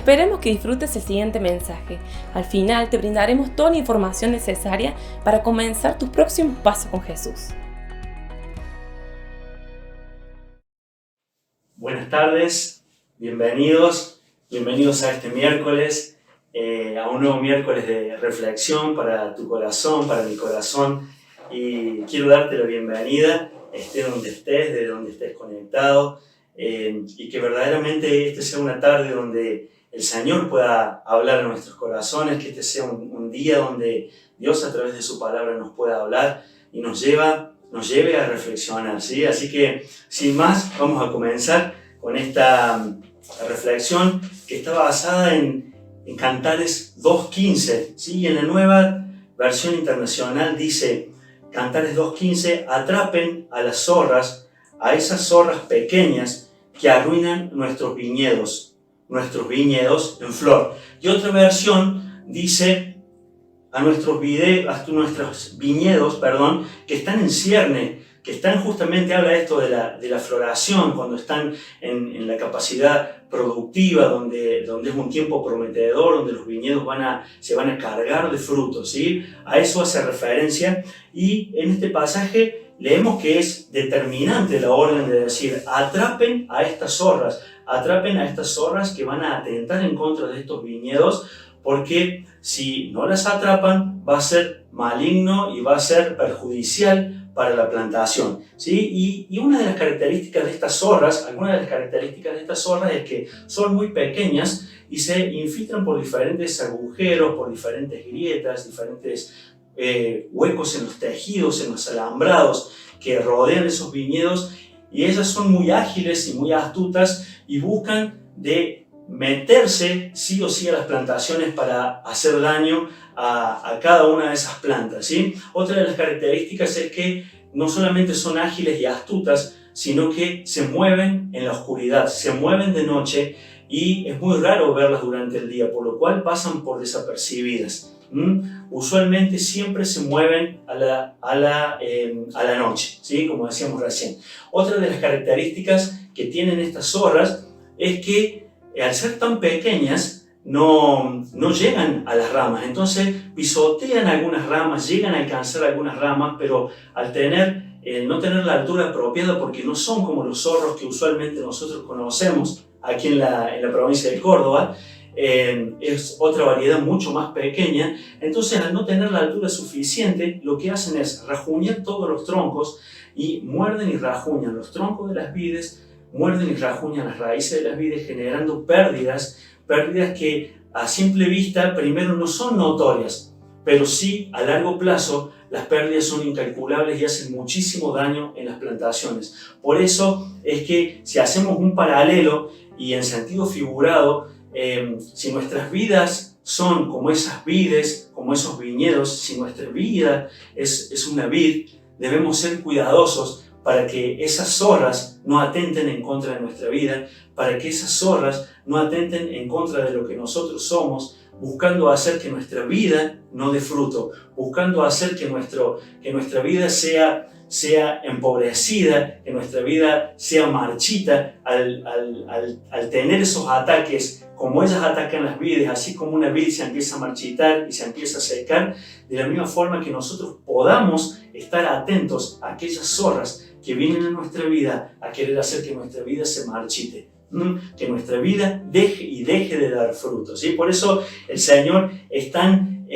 Esperemos que disfrutes el siguiente mensaje. Al final te brindaremos toda la información necesaria para comenzar tu próximo paso con Jesús. Buenas tardes, bienvenidos a este miércoles, a un nuevo miércoles de reflexión para tu corazón, para mi corazón. Y quiero darte la bienvenida, estés donde estés, de donde estés conectado, y que verdaderamente este sea una tarde donde el Señor pueda hablar a nuestros corazones, que este sea un día donde Dios a través de su palabra nos pueda hablar y nos lleve a reflexionar, ¿sí? Así que, sin más, vamos a comenzar con esta reflexión que está basada en Cantares 2.15, ¿sí? En la nueva versión internacional dice, Cantares 2.15, atrapen a las zorras, a esas zorras pequeñas que arruinan nuestros viñedos en flor. Y otra versión dice, a nuestros viñedos, que están en cierne, que están justamente, habla esto de la floración, cuando están en la capacidad productiva, donde es un tiempo prometedor, donde los viñedos se van a cargar de frutos, ¿sí? A eso hace referencia, y en este pasaje leemos que es determinante la orden de decir, atrapen a estas zorras que van a atentar en contra de estos viñedos, porque si no las atrapan va a ser maligno y va a ser perjudicial para la plantación, ¿sí? Y una de las características de estas zorras, es que son muy pequeñas y se infiltran por diferentes agujeros, por diferentes grietas, diferentes huecos en los tejidos, en los alambrados que rodean esos viñedos, y ellas son muy ágiles y muy astutas y buscan de meterse sí o sí a las plantaciones para hacer daño a cada una de esas plantas, ¿sí? Otra de las características es que no solamente son ágiles y astutas, sino que se mueven en la oscuridad, se mueven de noche, y es muy raro verlas durante el día, por lo cual pasan por desapercibidas. Usualmente siempre se mueven a la noche, ¿sí? Como decíamos recién. Otra de las características que tienen estas zorras es que al ser tan pequeñas no llegan a las ramas, entonces pisotean algunas ramas, llegan a alcanzar algunas ramas, pero al no tener la altura apropiada, porque no son como los zorros que usualmente nosotros conocemos aquí en la provincia de Córdoba, es otra variedad mucho más pequeña. Entonces, al no tener la altura suficiente, lo que hacen es rajuñar todos los troncos y muerden y rajuñan los troncos de las vides, muerden y rajuñan las raíces de las vides, generando pérdidas que a simple vista primero no son notorias, pero sí a largo plazo las pérdidas son incalculables y hacen muchísimo daño en las plantaciones. Por eso es que si hacemos un paralelo y en sentido figurado, si nuestras vidas son como esas vides, como esos viñedos, si nuestra vida es una vid, debemos ser cuidadosos para que esas zorras no atenten en contra de nuestra vida, para que esas zorras no atenten en contra de lo que nosotros somos, buscando hacer que nuestra vida no dé fruto, buscando hacer que nuestra vida sea empobrecida, que nuestra vida sea marchita al tener esos ataques, como ellas atacan las vides, así como una vid se empieza a marchitar y se empieza a secar, de la misma forma que nosotros podamos estar atentos a aquellas zorras que vienen a nuestra vida a querer hacer que nuestra vida se marchite, que nuestra vida deje de dar frutos, ¿sí? Por eso el Señor es tan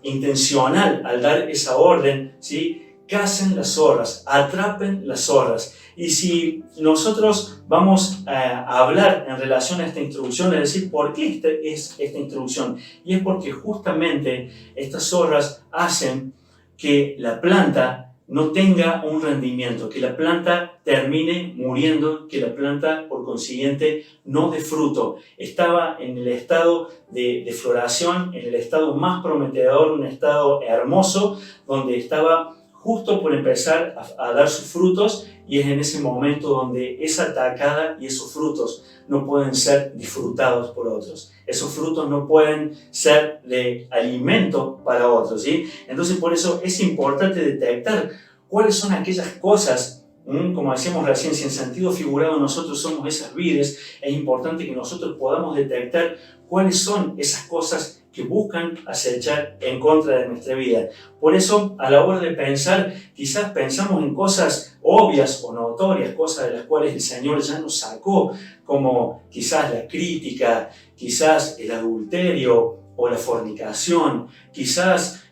intencional al dar esa orden, ¿sí? Cacen las zorras, atrapen las zorras. Y si nosotros vamos a hablar en relación a esta instrucción, es decir, ¿por qué es esta instrucción? Y es porque justamente estas zorras hacen que la planta no tenga un rendimiento, que la planta termine muriendo, que la planta, por consiguiente, no dé fruto. Estaba en el estado de floración, en el estado más prometedor, un estado hermoso, donde estaba justo por empezar a dar sus frutos, y es en ese momento donde es atacada y esos frutos no pueden ser disfrutados por otros. Esos frutos no pueden ser de alimento para otros, ¿sí? Entonces, por eso es importante detectar cuáles son aquellas cosas Como decíamos recién, si en sentido figurado nosotros somos esas vides, es importante que nosotros podamos detectar cuáles son esas cosas que buscan acechar en contra de nuestra vida. Por eso, a la hora de pensar, quizás pensamos en cosas obvias o notorias, cosas de las cuales el Señor ya nos sacó, como quizás la crítica, quizás el adulterio o la fornicación, quizás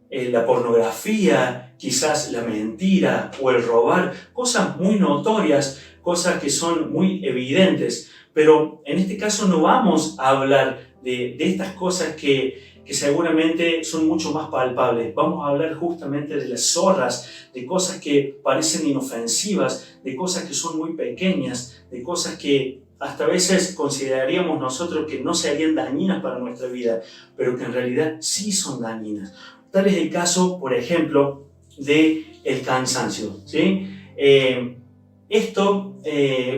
la pornografía, quizás la mentira o el robar, cosas muy notorias, cosas que son muy evidentes. Pero en este caso no vamos a hablar de estas cosas que seguramente son mucho más palpables. Vamos a hablar justamente de las zorras, de cosas que parecen inofensivas, de cosas que son muy pequeñas, de cosas que hasta a veces consideraríamos nosotros que no serían dañinas para nuestra vida, pero que en realidad sí son dañinas. Tal es el caso, por ejemplo, del cansancio, ¿sí? Esto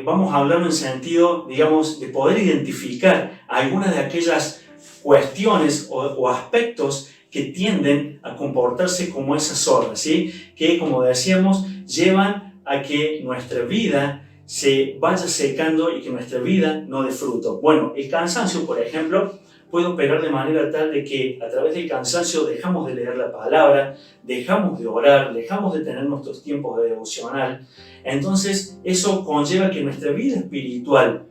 vamos a hablarlo en sentido, digamos, de poder identificar algunas de aquellas cuestiones o aspectos que tienden a comportarse como esas zorras, ¿sí? Que, como decíamos, llevan a que nuestra vida se vaya secando y que nuestra vida no dé fruto. Bueno, el cansancio, por ejemplo, puede operar de manera tal de que a través del cansancio dejamos de leer la palabra, dejamos de orar, dejamos de tener nuestros tiempos de devocional. Entonces, eso conlleva que nuestra vida espiritual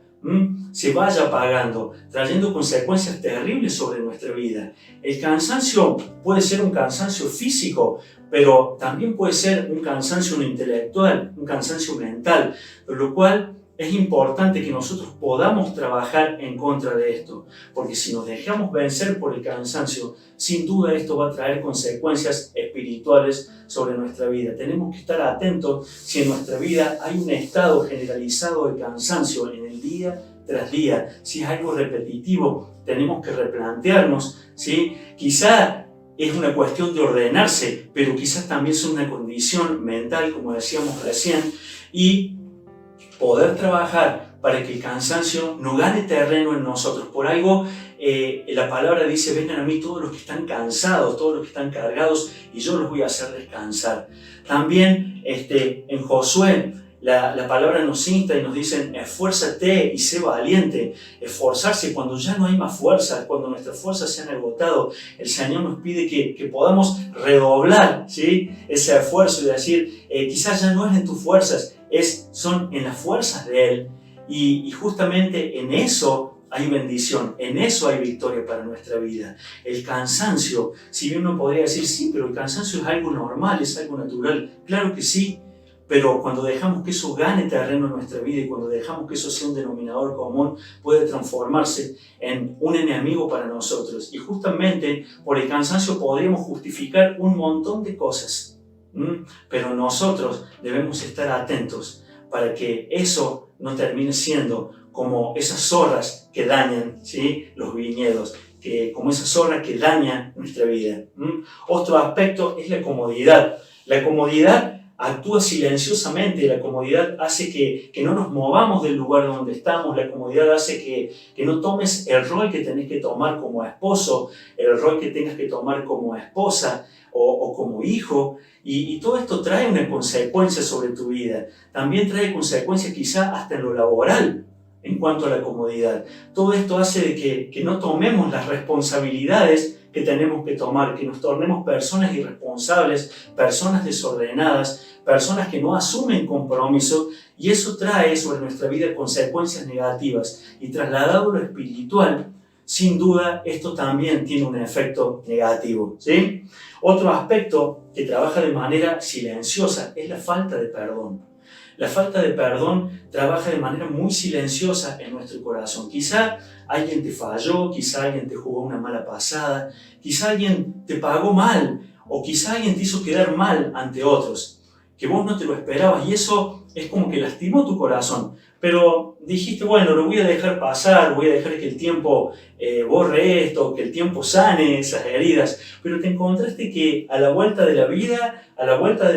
se vaya apagando, trayendo consecuencias terribles sobre nuestra vida. El cansancio puede ser un cansancio físico, pero también puede ser un cansancio intelectual, un cansancio mental, por lo cual es importante que nosotros podamos trabajar en contra de esto, porque si nos dejamos vencer por el cansancio, sin duda esto va a traer consecuencias espirituales sobre nuestra vida. Tenemos que estar atentos si en nuestra vida hay un estado generalizado de cansancio en el día tras día. Si es algo repetitivo, tenemos que replantearnos, ¿sí? Quizá es una cuestión de ordenarse, pero quizás también es una condición mental, como decíamos recién, y poder trabajar para que el cansancio no gane terreno en nosotros. Por algo la palabra dice: vengan a mí todos los que están cansados, todos los que están cargados, y yo los voy a hacer descansar. También en Josué la palabra nos insta y nos dice: esfuérzate y sé valiente. Esforzarse cuando ya no hay más fuerzas, cuando nuestras fuerzas se han agotado. El Señor nos pide que podamos redoblar, ¿sí?, ese esfuerzo y decir: quizás ya no es en tus fuerzas, son en las fuerzas de Él, y justamente en eso hay bendición, en eso hay victoria para nuestra vida. El cansancio, si bien uno podría decir: sí, pero el cansancio es algo normal, es algo natural. Claro que sí, pero cuando dejamos que eso gane terreno en nuestra vida y cuando dejamos que eso sea un denominador común, puede transformarse en un enemigo para nosotros. Y justamente por el cansancio podríamos justificar un montón de cosas. Pero nosotros debemos estar atentos para que eso no termine siendo como esas zorras que dañan, ¿sí?, los viñedos, como esa zorra que daña nuestra vida. Otro aspecto es la comodidad. La comodidad actúa silenciosamente, la comodidad hace que no nos movamos del lugar donde estamos, la comodidad hace que no tomes el rol que tenés que tomar como esposo, el rol que tengas que tomar como esposa o como hijo, y todo esto trae una consecuencia sobre tu vida. También trae consecuencias quizá hasta en lo laboral en cuanto a la comodidad. Todo esto hace de que no tomemos las responsabilidades que tenemos que tomar, que nos tornemos personas irresponsables, personas desordenadas, personas que no asumen compromiso, y eso trae sobre nuestra vida consecuencias negativas. Y trasladado a lo espiritual, sin duda esto también tiene un efecto negativo, ¿sí? Otro aspecto que trabaja de manera silenciosa es la falta de perdón. La falta de perdón trabaja de manera muy silenciosa en nuestro corazón. Quizá alguien te falló, quizá alguien te jugó una mala pasada, quizá alguien te pagó mal, o quizá alguien te hizo quedar mal ante otros, que vos no te lo esperabas, y eso es como que lastimó tu corazón. Pero dijiste: bueno, lo voy a dejar pasar, voy a dejar que el tiempo borre esto, que el tiempo sane esas heridas. Pero te encontraste que a la vuelta de la vida, a la vuelta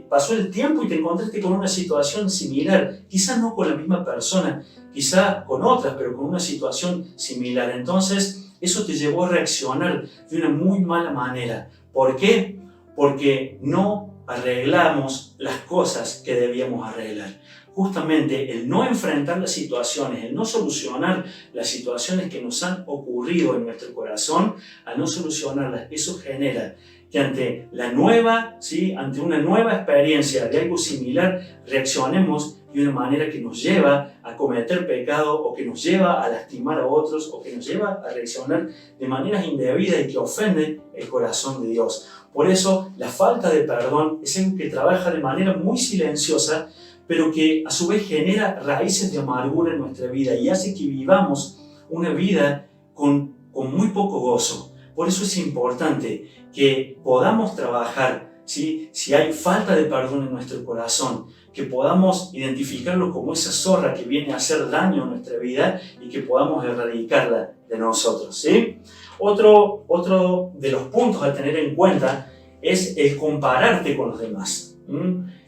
pasó el tiempo y te encontraste con una situación similar. Quizás no con la misma persona, quizás con otras, pero con una situación similar. Entonces, eso te llevó a reaccionar de una muy mala manera. ¿Por qué? Porque no arreglamos las cosas que debíamos arreglar. Justamente el no enfrentar las situaciones, el no solucionar las situaciones que nos han ocurrido en nuestro corazón, al no solucionarlas, eso genera que ante una nueva experiencia de algo similar, reaccionemos de una manera que nos lleva a cometer pecado o que nos lleva a lastimar a otros o que nos lleva a reaccionar de maneras indebidas y que ofenden el corazón de Dios. Por eso, la falta de perdón es algo que trabaja de manera muy silenciosa, pero que a su vez genera raíces de amargura en nuestra vida y hace que vivamos una vida con muy poco gozo. Por eso es importante que podamos trabajar, ¿sí? Si hay falta de perdón en nuestro corazón, que podamos identificarlo como esa zorra que viene a hacer daño en nuestra vida y que podamos erradicarla de nosotros, ¿sí? Otro de los puntos a tener en cuenta es el compararte con los demás.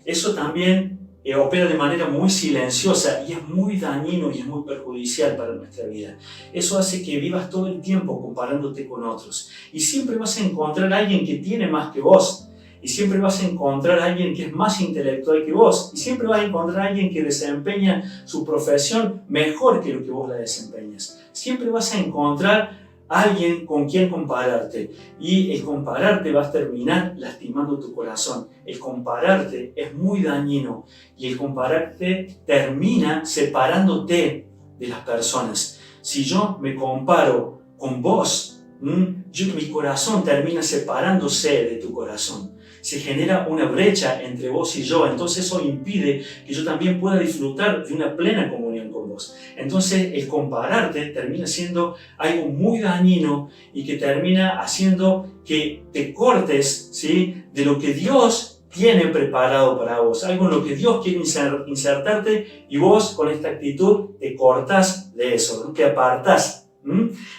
Eso también opera de manera muy silenciosa y es muy dañino y es muy perjudicial para nuestra vida. Eso hace que vivas todo el tiempo comparándote con otros y siempre vas a encontrar a alguien que tiene más que vos y siempre vas a encontrar a alguien que es más intelectual que vos y siempre vas a encontrar a alguien que desempeña su profesión mejor que lo que vos la desempeñas. Siempre vas a encontrar alguien con quien compararte y el compararte va a terminar lastimando tu corazón. El compararte es muy dañino y el compararte termina separándote de las personas. Si yo me comparo con vos, mi corazón termina separándose de tu corazón. Se genera una brecha entre vos y yo, entonces eso impide que yo también pueda disfrutar de una plena comunión con vos. Entonces el compararte termina siendo algo muy dañino y que termina haciendo que te cortes, ¿sí?, de lo que Dios tiene preparado para vos, algo en lo que Dios quiere insertarte y vos con esta actitud te cortás de eso, ¿no? Te apartás.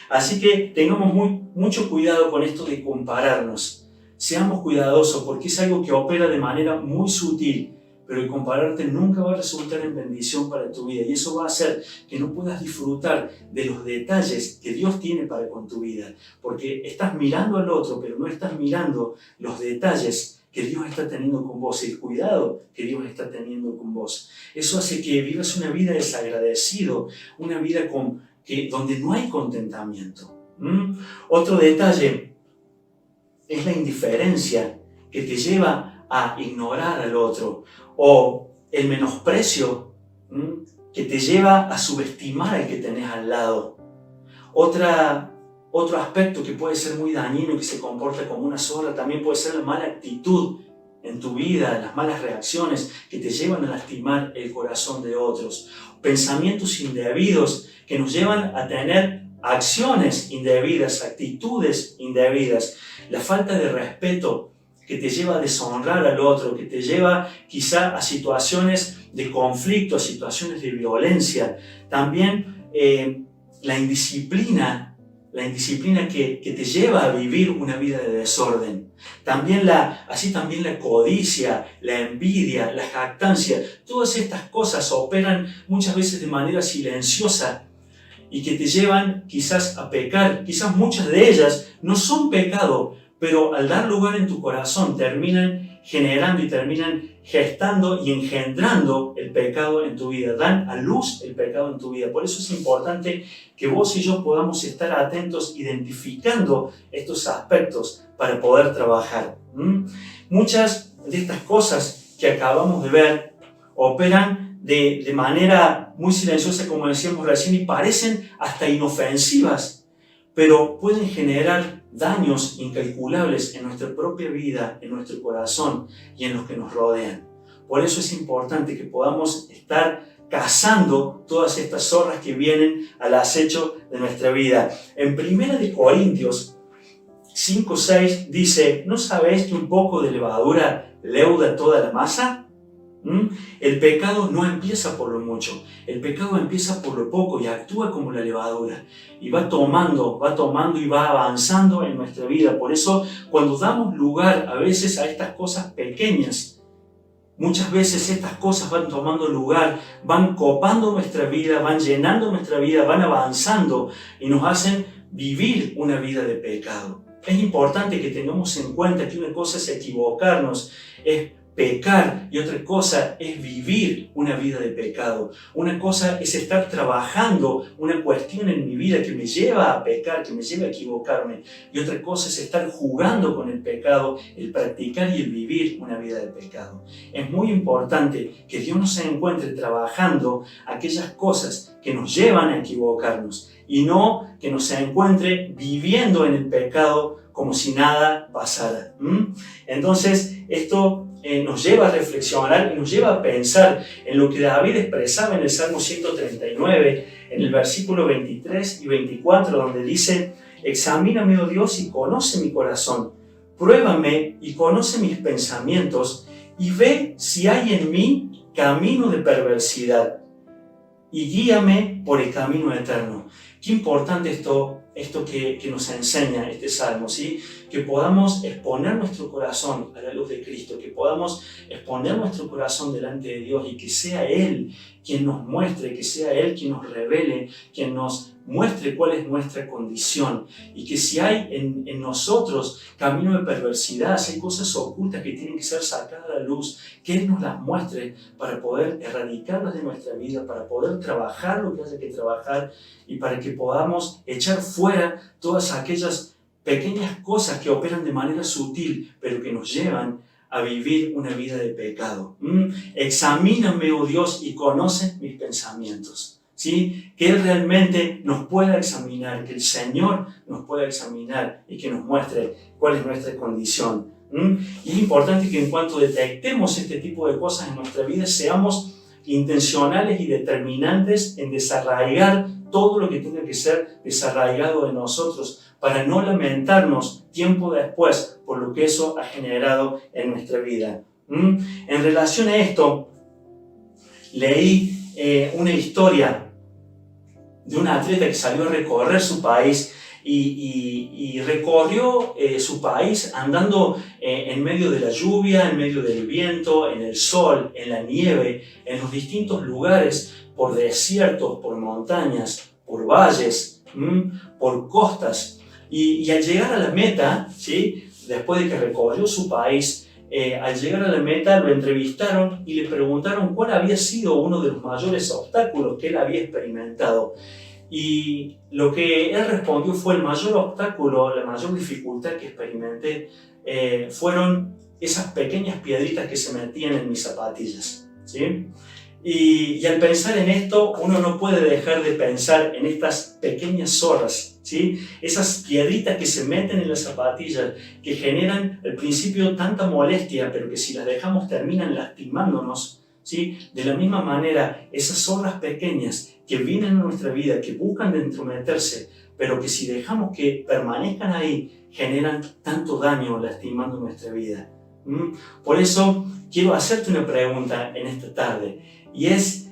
Así que tengamos mucho cuidado con esto de compararnos. Seamos cuidadosos porque es algo que opera de manera muy sutil, pero el compararte nunca va a resultar en bendición para tu vida y eso va a hacer que no puedas disfrutar de los detalles que Dios tiene para con tu vida, porque estás mirando al otro, pero no estás mirando los detalles que Dios está teniendo con vos, el cuidado que Dios está teniendo con vos. Eso hace que vivas una vida desagradecido, una vida donde no hay contentamiento. Otro detalle es la indiferencia que te lleva a ignorar al otro o el menosprecio que te lleva a subestimar al que tenés al lado. Otro aspecto que puede ser muy dañino y que se comporta como una zorra también puede ser la mala actitud en tu vida, las malas reacciones que te llevan a lastimar el corazón de otros, pensamientos indebidos que nos llevan a tener acciones indebidas, actitudes indebidas, la falta de respeto que te lleva a deshonrar al otro, que te lleva quizá a situaciones de conflicto, a situaciones de violencia. También la indisciplina que te lleva a vivir una vida de desorden. Así también la codicia, la envidia, la jactancia. Todas estas cosas operan muchas veces de manera silenciosa y que te llevan quizás a pecar. Quizás muchas de ellas no son pecado, pero al dar lugar en tu corazón terminan generando y terminan gestando y engendrando el pecado en tu vida. Dan a luz el pecado en tu vida. Por eso es importante que vos y yo podamos estar atentos identificando estos aspectos para poder trabajar. Muchas de estas cosas que acabamos de ver operan de manera muy silenciosa, como decíamos recién, y parecen hasta inofensivas, pero pueden generar daños incalculables en nuestra propia vida, en nuestro corazón y en los que nos rodean. Por eso es importante que podamos estar cazando todas estas zorras que vienen al acecho de nuestra vida. En 1 Corintios 5:6 dice: ¿no sabéis que un poco de levadura leuda toda la masa? El pecado no empieza por lo mucho, el pecado empieza por lo poco y actúa como la levadura y va tomando y va avanzando en nuestra vida. Por eso cuando damos lugar a veces a estas cosas pequeñas, muchas veces estas cosas van tomando lugar, van copando nuestra vida, van llenando nuestra vida, van avanzando y nos hacen vivir una vida de pecado. Es importante que tengamos en cuenta que una cosa es equivocarnos, es pecar, y otra cosa es vivir una vida de pecado. Una cosa es estar trabajando una cuestión en mi vida que me lleva a pecar, que me lleva a equivocarme, y otra cosa es estar jugando con el pecado, el practicar y el vivir una vida de pecado. Es muy importante que Dios nos encuentre trabajando aquellas cosas que nos llevan a equivocarnos y no que nos encuentre viviendo en el pecado como si nada pasara. Entonces, esto nos lleva a reflexionar y nos lleva a pensar en lo que David expresaba en el Salmo 139, en el versículo 23 y 24, donde dice: examíname, oh Dios, y conoce mi corazón, pruébame y conoce mis pensamientos, y ve si hay en mí camino de perversidad, y guíame por el camino eterno. Qué importante esto que nos enseña este salmo, ¿sí? Que podamos exponer nuestro corazón a la luz de Cristo, que podamos exponer nuestro corazón delante de Dios y que sea Él quien nos muestre, que sea Él quien nos revele, quien nos muestre cuál es nuestra condición, y que si hay en nosotros camino de perversidad, si hay cosas ocultas que tienen que ser sacadas a la luz, que Él nos las muestre para poder erradicarlas de nuestra vida, para poder trabajar lo que haya que trabajar y para que podamos echar fuera todas aquellas pequeñas cosas que operan de manera sutil, pero que nos llevan a vivir una vida de pecado. Examíname, oh Dios, y conoce mis pensamientos. ¿Sí? Que Él realmente nos pueda examinar, que el Señor nos pueda examinar y que nos muestre cuál es nuestra condición. Y es importante que en cuanto detectemos este tipo de cosas en nuestra vida, seamos intencionales y determinantes en desarraigar todo lo que tenga que ser desarraigado de nosotros, para no lamentarnos tiempo después por lo que eso ha generado en nuestra vida. En relación a esto, leí una historia de una atleta que salió a recorrer su país y recorrió su país andando en medio de la lluvia, en medio del viento, en el sol, en la nieve, en los distintos lugares, por desiertos, por montañas, por valles, por costas. Y al llegar a la meta, ¿sí? Después de que recorrió su país, al llegar a la meta lo entrevistaron y le preguntaron cuál había sido uno de los mayores obstáculos que él había experimentado. Y lo que él respondió fue: el mayor obstáculo, la mayor dificultad que experimenté fueron esas pequeñas piedritas que se metían en mis zapatillas, ¿sí? Y al pensar en esto, uno no puede dejar de pensar en estas pequeñas zorras, ¿sí? Esas piedritas que se meten en las zapatillas, que generan al principio tanta molestia, pero que si las dejamos terminan lastimándonos, ¿sí? De la misma manera, esas zorras pequeñas que vienen a nuestra vida, que buscan de entrometerse, pero que si dejamos que permanezcan ahí, generan tanto daño lastimando nuestra vida. Por eso quiero hacerte una pregunta en esta tarde, y es: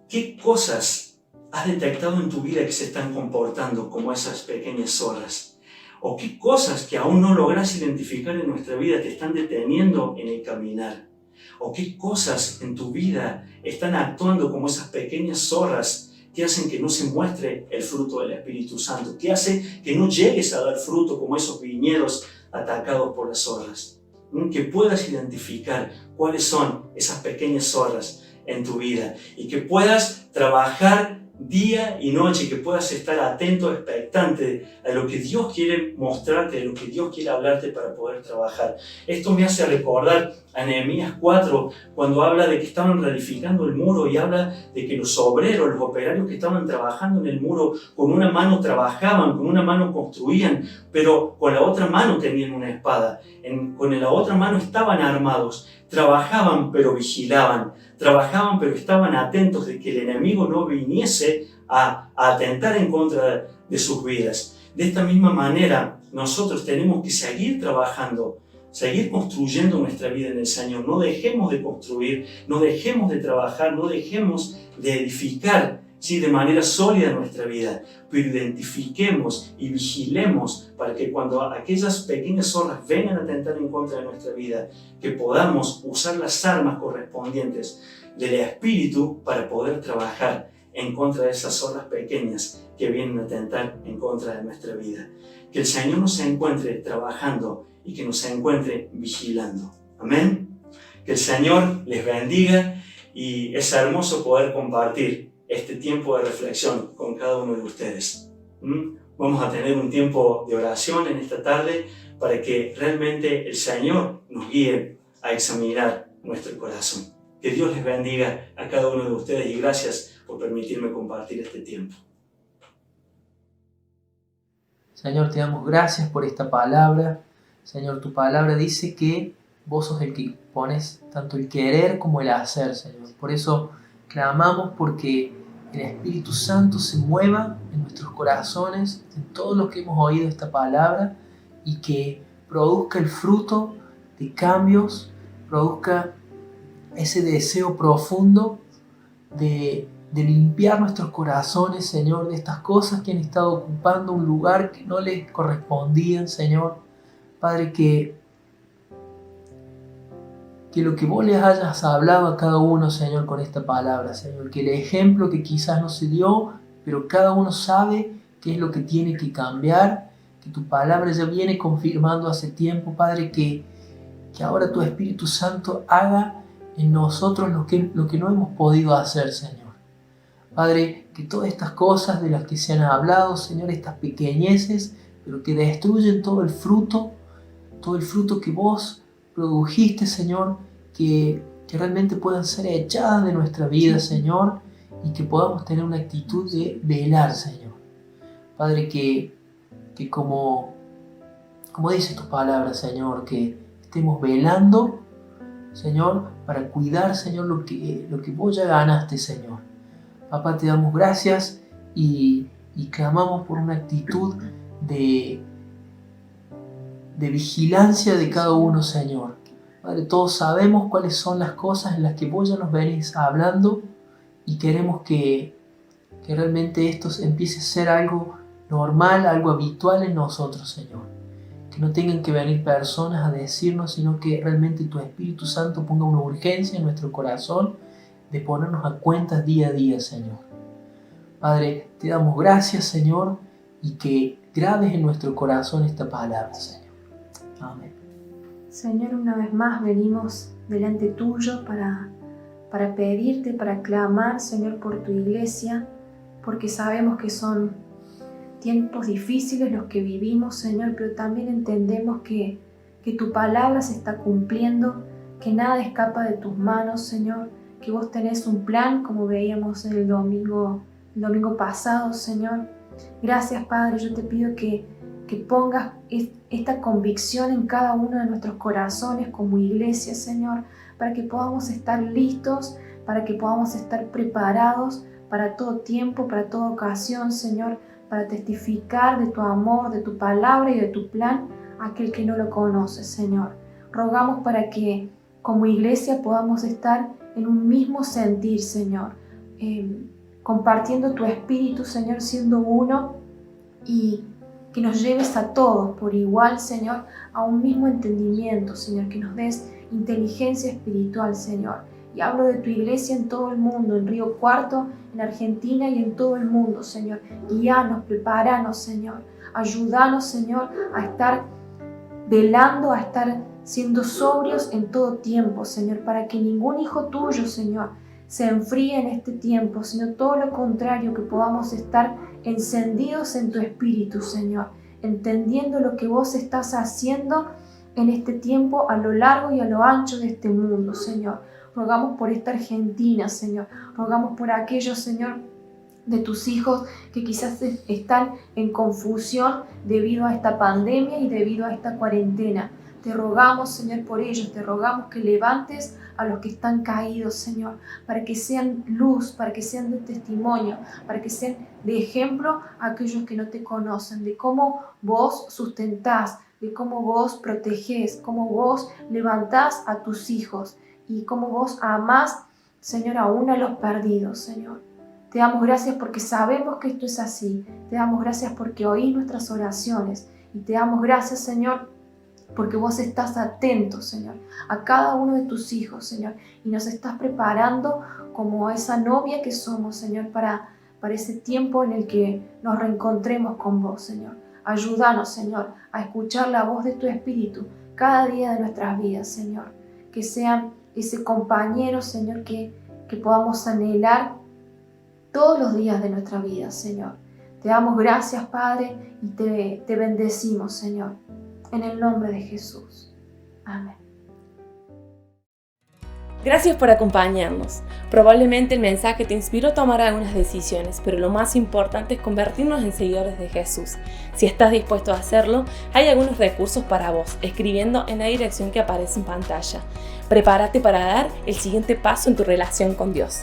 ¿qué cosas has detectado en tu vida que se están comportando como esas pequeñas zorras? ¿O qué cosas que aún no logras identificar en nuestra vida te están deteniendo en el caminar? ¿O qué cosas en tu vida están actuando como esas pequeñas zorras que hacen que no se muestre el fruto del Espíritu Santo, que hace que no llegues a dar fruto como esos viñedos atacados por las zorras? Que puedas identificar cuáles son esas pequeñas zorras en tu vida y que puedas trabajar día y noche, que puedas estar atento, expectante a lo que Dios quiere mostrarte, a lo que Dios quiere hablarte para poder trabajar. Esto me hace recordar a Nehemías 4, cuando habla de que estaban reedificando el muro y habla de que los obreros, los operarios que estaban trabajando en el muro, con una mano trabajaban, con una mano construían, pero con la otra mano tenían una espada, con la otra mano estaban armados, trabajaban pero vigilaban, trabajaban pero estaban atentos de que el enemigo no viniese a atentar en contra de sus vidas. De esta misma manera, nosotros tenemos que seguir trabajando, seguir construyendo nuestra vida en el Señor. No dejemos de construir, no dejemos de trabajar, no dejemos de edificar, ¿sí?, de manera sólida nuestra vida, pero identifiquemos y vigilemos para que cuando aquellas pequeñas zorras vengan a atentar en contra de nuestra vida, que podamos usar las armas correspondientes del Espíritu para poder trabajar en contra de esas zorras pequeñas que vienen a atentar en contra de nuestra vida. Que el Señor nos encuentre trabajando y que nos encuentre vigilando. Amén. Que el Señor les bendiga y es hermoso poder compartir este tiempo de reflexión con cada uno de ustedes. Vamos a tener un tiempo de oración en esta tarde para que realmente el Señor nos guíe a examinar nuestro corazón. Que Dios les bendiga a cada uno de ustedes y gracias por permitirme compartir este tiempo. Señor, te damos gracias por esta palabra. Señor, tu palabra dice que vos sos el que pones tanto el querer como el hacer, Señor. Por eso clamamos porque el Espíritu Santo se mueva en nuestros corazones, en todo lo que hemos oído esta palabra, y que produzca el fruto de cambios, produzca ese deseo profundo de limpiar nuestros corazones, Señor, de estas cosas que han estado ocupando un lugar que no les correspondían, Señor. Padre, que lo que vos les hayas hablado a cada uno, Señor, con esta palabra, Señor, que el ejemplo que quizás no se dio, pero cada uno sabe qué es lo que tiene que cambiar, que tu palabra ya viene confirmando hace tiempo, Padre, que ahora tu Espíritu Santo haga en nosotros lo que no hemos podido hacer, Señor. Padre, que todas estas cosas de las que se han hablado, Señor, estas pequeñeces, pero que destruyen todo el fruto que vos produjiste, Señor, que realmente puedan ser echadas de nuestra vida, Señor, y que podamos tener una actitud de velar, Señor. Padre, que como dice tu palabra, Señor, que estemos velando, Señor, para cuidar, Señor, lo que vos ya ganaste, Señor. Papá, te damos gracias y clamamos por una actitud de vigilancia de cada uno, Señor. Padre, todos sabemos cuáles son las cosas en las que vos ya nos venís hablando y queremos que realmente esto empiece a ser algo normal, algo habitual en nosotros, Señor. Que no tengan que venir personas a decirnos, sino que realmente tu Espíritu Santo ponga una urgencia en nuestro corazón de ponernos a cuentas día a día, Señor. Padre, te damos gracias, Señor, y que grabes en nuestro corazón esta palabra, Señor. Amén. Señor, una vez más venimos delante tuyo para pedirte, para clamar, Señor, por tu iglesia, porque sabemos que son tiempos difíciles los que vivimos, Señor, pero también entendemos que tu palabra se está cumpliendo, que nada escapa de tus manos, Señor, que vos tenés un plan, como veíamos el domingo pasado, Señor. Gracias, Padre, yo te pido que pongas esta convicción en cada uno de nuestros corazones como iglesia, Señor, para que podamos estar listos, para que podamos estar preparados para todo tiempo, para toda ocasión, Señor, para testificar de tu amor, de tu palabra y de tu plan a aquel que no lo conoce, Señor. Rogamos para que como iglesia podamos estar en un mismo sentir, Señor, compartiendo tu espíritu, Señor, siendo uno, y que nos lleves a todos por igual, Señor, a un mismo entendimiento, Señor, que nos des inteligencia espiritual, Señor. Y hablo de tu iglesia en todo el mundo, en Río Cuarto, en Argentina y en todo el mundo, Señor. Guíanos, prepáranos, Señor. Ayúdanos, Señor, a estar velando, a estar siendo sobrios en todo tiempo, Señor, para que ningún hijo tuyo, Señor, se enfríe en este tiempo, sino todo lo contrario, que podamos estar encendidos en tu espíritu, Señor, entendiendo lo que vos estás haciendo en este tiempo a lo largo y a lo ancho de este mundo, Señor. Rogamos por esta Argentina, Señor. Rogamos por aquellos, Señor, de tus hijos que quizás están en confusión debido a esta pandemia y debido a esta cuarentena. Te rogamos, Señor, por ellos. Te rogamos que levantes a los que están caídos, Señor, para que sean luz, para que sean de testimonio, para que sean de ejemplo a aquellos que no te conocen, de cómo vos sustentás, de cómo vos protegés, cómo vos levantás a tus hijos y cómo vos amás, Señor, aún a los perdidos, Señor. Te damos gracias porque sabemos que esto es así. Te damos gracias porque oís nuestras oraciones. Y te damos gracias, Señor, porque vos estás atento, Señor, a cada uno de tus hijos, Señor. Y nos estás preparando como esa novia que somos, Señor, para para ese tiempo en el que nos reencontremos con vos, Señor. Ayúdanos, Señor, a escuchar la voz de tu Espíritu cada día de nuestras vidas, Señor. Que sean ese compañero, Señor, que podamos anhelar todos los días de nuestra vida, Señor. Te damos gracias, Padre, y te bendecimos, Señor, en el nombre de Jesús. Amén. Gracias por acompañarnos. Probablemente el mensaje te inspiró a tomar algunas decisiones, pero lo más importante es convertirnos en seguidores de Jesús. Si estás dispuesto a hacerlo, hay algunos recursos para vos, escribiendo en la dirección que aparece en pantalla. Prepárate para dar el siguiente paso en tu relación con Dios.